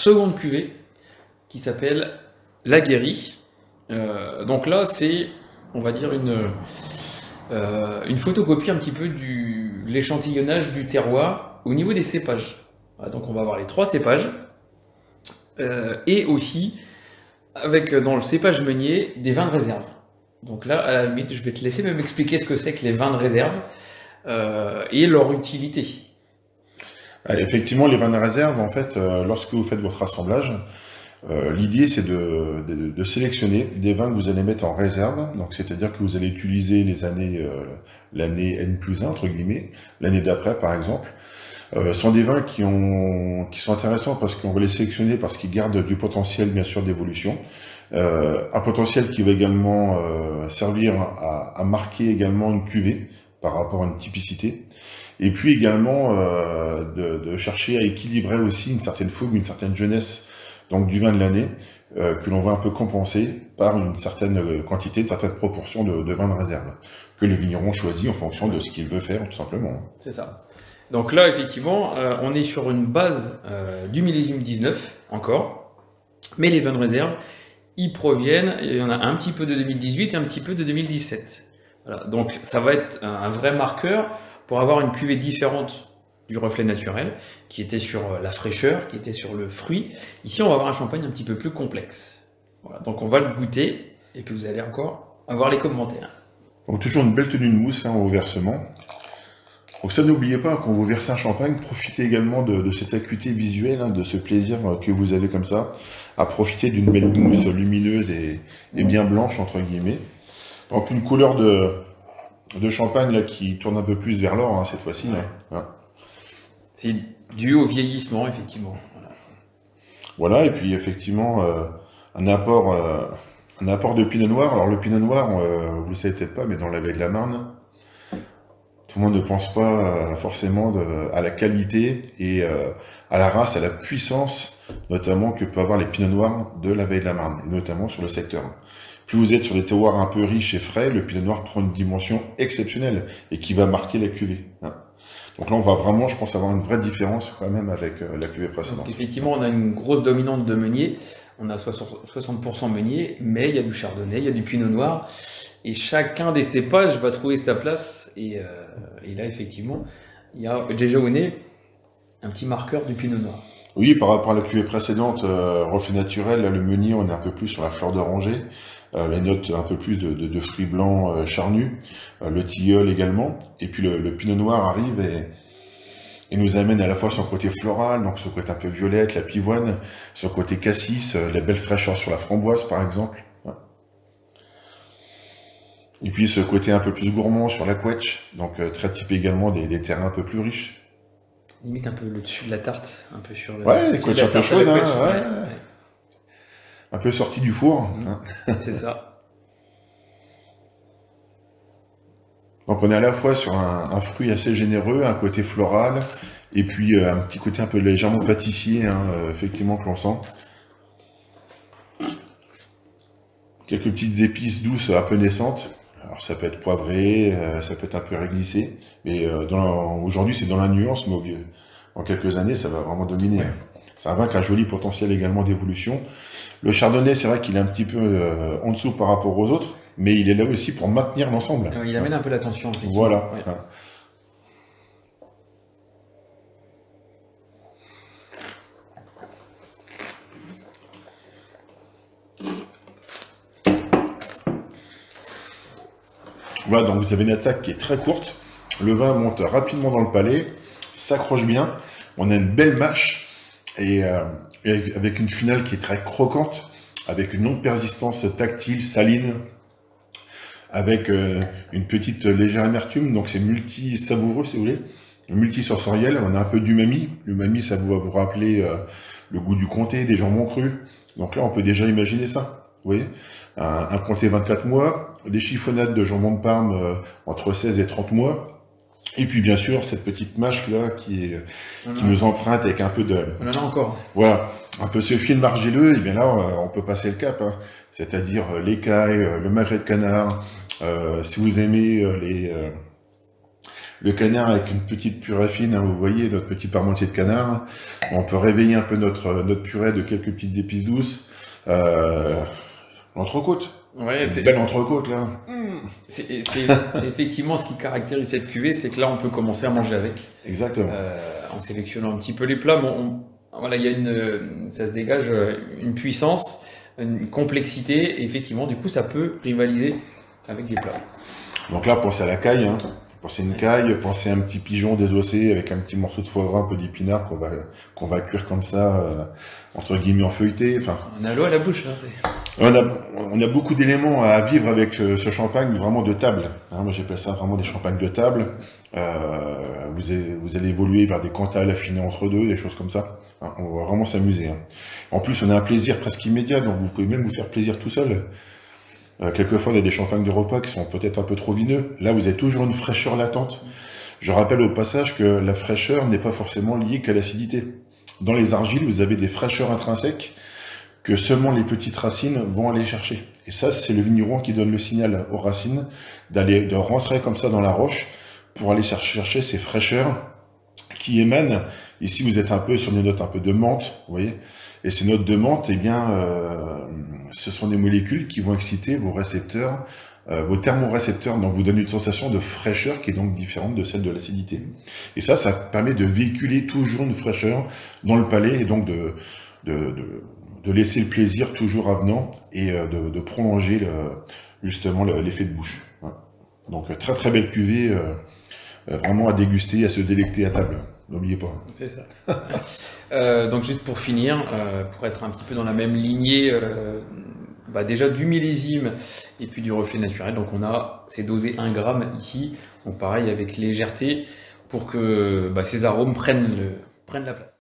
seconde cuvée qui s'appelle la Guérie. Donc là, c'est, on va dire, une photocopie un petit peu de l'échantillonnage du terroir au niveau des cépages. Voilà, donc on va avoir les 3 cépages et aussi avec dans le cépage meunier des vins de réserve. Donc là, à la limite, je vais te laisser même expliquer ce que c'est que les vins de réserve et leur utilité. Effectivement, les vins de réserve, en fait, lorsque vous faites votre assemblage, l'idée c'est de sélectionner des vins que vous allez mettre en réserve, donc c'est-à-dire que vous allez utiliser les années, l'année N+1 entre guillemets, l'année d'après par exemple. Sont des vins qui sont intéressants parce qu'on va les sélectionner parce qu'ils gardent du potentiel bien sûr d'évolution, un potentiel qui va également servir à marquer également une cuvée par rapport à une typicité. Et puis également de chercher à équilibrer aussi une certaine fougue, une certaine jeunesse donc du vin de l'année, que l'on va un peu compenser par une certaine quantité, une certaine proportion de vin de réserve, que le vigneron choisit en fonction de ce qu'il veut faire, tout simplement. C'est ça. Donc là, effectivement, on est sur une base du millésime 19, encore, mais les vins de réserve, ils proviennent, il y en a un petit peu de 2018 et un petit peu de 2017. Voilà. Donc ça va être un vrai marqueur pour avoir une cuvée différente du reflet naturel, qui était sur la fraîcheur, qui était sur le fruit. Ici, on va avoir un champagne un petit peu plus complexe. Voilà, donc on va le goûter, et puis vous allez encore avoir les commentaires. Donc toujours une belle tenue de mousse au versement. Donc ça, n'oubliez pas, quand vous versez un champagne, profitez également de cette acuité visuelle, de ce plaisir que vous avez comme ça, à profiter d'une belle mousse lumineuse et bien blanche, entre guillemets. Donc une couleur de champagne là, qui tourne un peu plus vers l'or cette fois-ci. Ouais. C'est dû au vieillissement, effectivement. Voilà, et puis effectivement, un apport de pinot noir. Alors le pinot noir, vous le savez peut-être pas, mais dans la baie de la Marne, tout le monde ne pense pas forcément à la qualité et à la race, à la puissance, notamment que peut avoir les pinots noirs de la baie de la Marne, et notamment sur le secteur. Plus vous êtes sur des terroirs un peu riches et frais, le pinot noir prend une dimension exceptionnelle et qui va marquer la cuvée. Donc là, on va vraiment, je pense, avoir une vraie différence quand même avec la cuvée précédente. Donc effectivement, on a une grosse dominante de meunier. On a 60% meunier, mais il y a du chardonnay, il y a du pinot noir. Et chacun des cépages va trouver sa place. Et là, effectivement, il y a déjà au nez un petit marqueur du pinot noir. Oui, par rapport à la cuvée précédente, reflet naturel, là, le meunier, on est un peu plus sur la fleur d'oranger. Les notes un peu plus de fruits blancs charnus, le tilleul également, et puis le pinot noir arrive et nous amène à la fois son côté floral, donc ce côté un peu violette, la pivoine, son côté cassis, la belle fraîcheur sur la framboise par exemple. Et puis ce côté un peu plus gourmand sur la quetch, donc très type également des terrains un peu plus riches. Limite un peu le dessus de la tarte, un peu sur le... Ouais, les quetch un peu chaudes, ouais. Un peu sorti du four. C'est ça. Donc on est à la fois sur un fruit assez généreux, un côté floral, et puis un petit côté un peu légèrement pâtissier, effectivement, que l'on sent. Quelques petites épices douces un peu naissantes. Alors ça peut être poivré, ça peut être un peu réglissé, mais aujourd'hui c'est dans la nuance, mais en quelques années ça va vraiment dominer. Ouais. C'est un vin qui a un joli potentiel également d'évolution. Le chardonnay, c'est vrai qu'il est un petit peu en dessous par rapport aux autres, mais il est là aussi pour maintenir l'ensemble. Il amène un peu l'attention. Voilà. Ouais. Voilà, donc vous avez une attaque qui est très courte. Le vin monte rapidement dans le palais, s'accroche bien. On a une belle mâche. Et avec une finale qui est très croquante, avec une longue persistance tactile, saline, avec une petite légère amertume, donc c'est multi-savoureux si vous voulez, multisensoriel, on a un peu d'umami, l'umami ça va vous rappeler le goût du comté, des jambons crus, donc là on peut déjà imaginer ça, vous voyez, un comté 24 mois, des chiffonnades de jambon de Parme entre 16 et 30 mois, et puis bien sûr cette petite mâche là qui nous emprunte avec un peu de... On en a encore. Voilà, un peu ce film argileux, et bien là on peut passer le cap, c'est-à-dire l'écaille, le magret de canard, si vous aimez le canard avec une petite purée fine, hein, vous voyez, notre petit parmentier de canard. On peut réveiller un peu notre purée de quelques petites épices douces. L'entrecôte. Ouais, Une belle entrecôte, là. c'est effectivement ce qui caractérise cette cuvée, c'est que là, on peut commencer à manger avec. Exactement. En sélectionnant un petit peu les plats. Bon, voilà, il y a ça se dégage une puissance, une complexité, et effectivement, du coup, ça peut rivaliser avec des plats. Donc là, pensez à la caille, hein. Pensez à une caille, pensez à un petit pigeon désossé avec un petit morceau de foie gras, un peu d'épinard qu'on va cuire comme ça, entre guillemets en feuilleté. Enfin, On a l'eau à la bouche. Hein, on a beaucoup d'éléments à vivre avec ce champagne vraiment de table. Hein, moi, j'appelle ça vraiment des champagnes de table. Vous allez évoluer vers des Cantal affinés entre deux, des choses comme ça. Hein, on va vraiment s'amuser. Hein. En plus, on a un plaisir presque immédiat, donc vous pouvez même vous faire plaisir tout seul. Quelquefois, il y a des champagnes de repas qui sont peut-être un peu trop vineux. Là, vous avez toujours une fraîcheur latente. Je rappelle au passage que la fraîcheur n'est pas forcément liée qu'à l'acidité. Dans les argiles, vous avez des fraîcheurs intrinsèques que seulement les petites racines vont aller chercher. Et ça, c'est le vigneron qui donne le signal aux racines de rentrer comme ça dans la roche pour aller chercher ces fraîcheurs qui émanent. Ici, vous êtes un peu sur des notes un peu de menthe, vous voyez. Et ces notes de menthe, eh bien, ce sont des molécules qui vont exciter vos récepteurs, vos thermorécepteurs, donc vous donnent une sensation de fraîcheur qui est donc différente de celle de l'acidité. Et ça permet de véhiculer toujours une fraîcheur dans le palais et donc de laisser le plaisir toujours avenant et de prolonger justement l'effet de bouche. Donc très très belle cuvée, vraiment à déguster, à se délecter à table. N'oubliez pas. C'est ça. Donc juste pour finir, pour être un petit peu dans la même lignée, déjà du millésime et puis du reflet naturel. Donc c'est dosé 1 gramme ici. Donc pareil avec légèreté pour que ces arômes prennent la place.